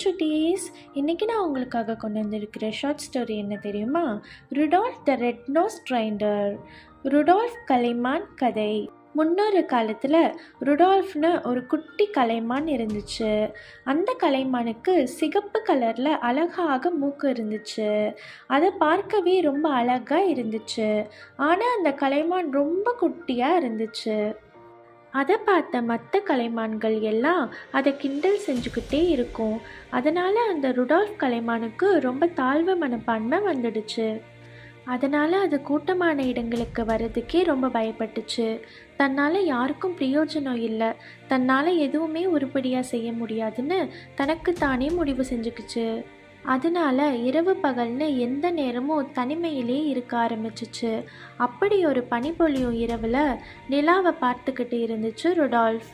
சுட்டீஸ். இன்னைக்கு நான் உங்களுக்காக கொண்டு வந்திருக்கிற ஷார்ட் ஸ்டோரி என்ன தெரியுமா? Rudolph the red nosed reindeer. Rudolph கலைமான் கதை. முன்னொரு காலத்தில் ருடால்ஃப்னு ஒரு குட்டி கலைமான் இருந்துச்சு. அந்த கலைமானுக்கு சிகப்பு கலரில் அழகாக மூக்கு இருந்துச்சு. அதை பார்க்கவே ரொம்ப அழகாக இருந்துச்சு. ஆனால் அந்த கலைமான் ரொம்ப குட்டியாக இருந்துச்சு. அதை பார்த்த மற்ற கலைமான்கள் எல்லாம் அதை கிண்டல் செஞ்சுக்கிட்டே இருக்கும். அதனால் அந்த ருடால்ஃப் கலைமானுக்கு ரொம்ப தாழ்வு மனப்பான்மை வந்துடுச்சு. அதனால் அது கூட்டமான இடங்களுக்கு வர்றதுக்கே ரொம்ப பயப்பட்டுச்சு. தன்னால் யாருக்கும் பிரயோஜனம் இல்லை, தன்னால் எதுவுமே உருப்படியாக செய்ய முடியாதுன்னு தனக்குத்தானே முடிவு செஞ்சுக்குச்சு. அதனால இரவு பகல்னு எந்த நேரமும் தனிமையிலே இருக்க ஆரம்பிச்சிச்சு. அப்படி ஒரு பனிப்பொழியும் இரவில் நிலாவை பார்த்துக்கிட்டு இருந்துச்சு ருடால்ஃப்.